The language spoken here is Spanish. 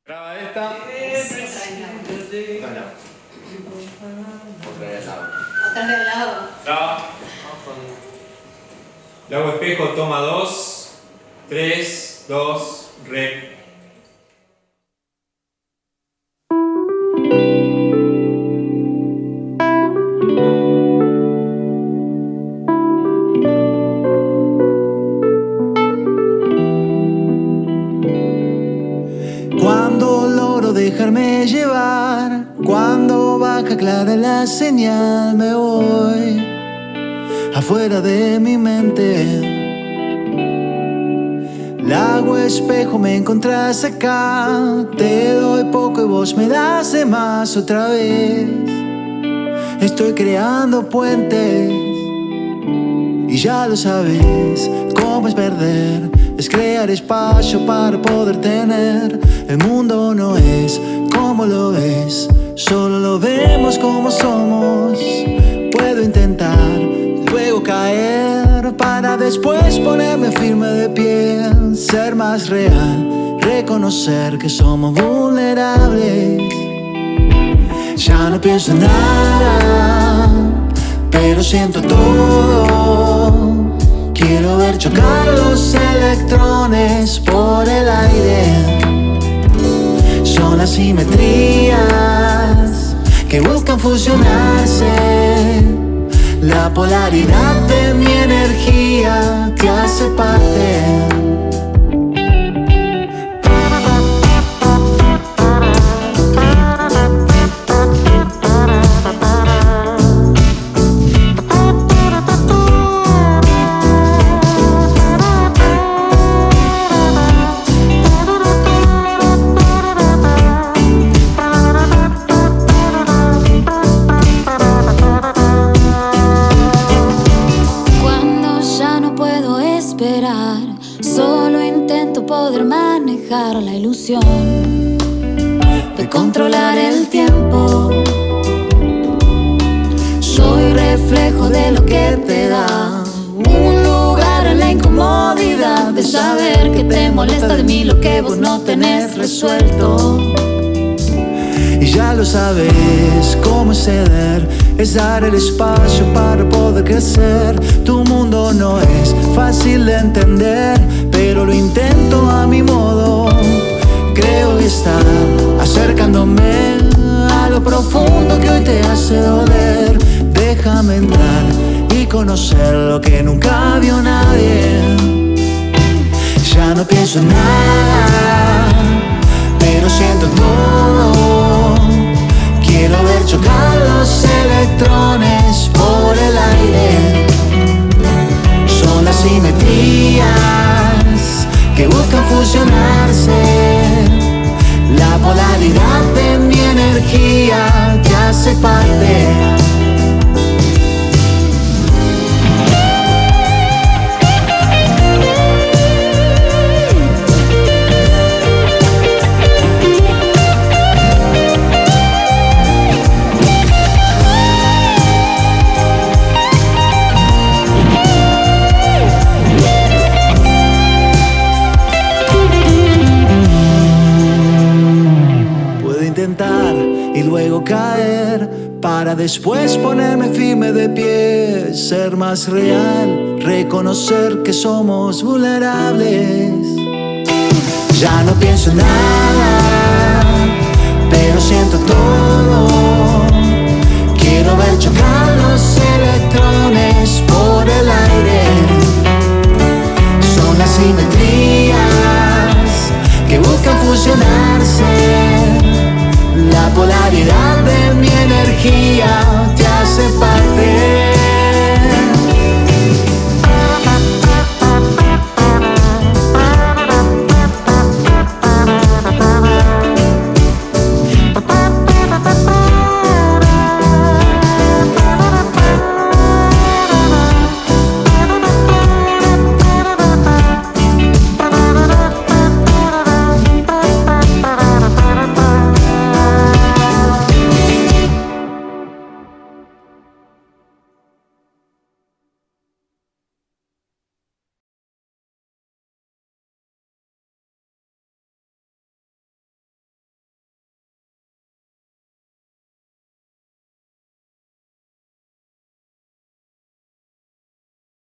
Graba esta. Bueno. Otra vez al lado. Otra vez al lado. Graba. Lago espejo, toma 2, 3, 2, rec. Cuando logro dejarme llevar, cuando baja clara la señal, me voy afuera de mi mente. Lago espejo, me encontrás acá, te doy poco y vos me das de más otra vez. Estoy creando puentes y ya lo sabes, cómo es perder, es crear espacio para poder tener. El mundo no es como lo ves, solo lo vemos como somos. Puedo intentar, luego caer, para después ponerme firme de pie. Ser más real, reconocer que somos vulnerables. Ya no pienso en nada, pero siento todo. Quiero ver chocar los electrones por el aire. Son las simetrías que buscan fusionarse. La polaridad de mi energía que hace parte. Solo intento poder manejar la ilusión de controlar el tiempo. Soy reflejo de lo que te da un lugar en la incomodidad de saber que te molesta de mí lo que vos no tenés resuelto. Y ya lo sabes, cómo es ceder, es dar el espacio para poder crecer. Tu mundo no es fácil de entender, pero lo intento a mi modo. Creo estar acercándome a lo profundo que hoy te hace doler. Déjame entrar y conocer lo que nunca vio nadie. Ya no pienso en nada, pero siento todo. Quiero ver chocar los electrones por el aire. Son las simetrías que buscan fusionarse. La polaridad de mi energía que hace parte. Y luego caer, para después ponerme firme de pie. Ser más real, reconocer que somos vulnerables. Ya no pienso en nada, pero siento todo. Quiero ver chocar los electrones por el aire. Son las simetrías que buscan fusionarse. La polaridad de mi energía te hace parte.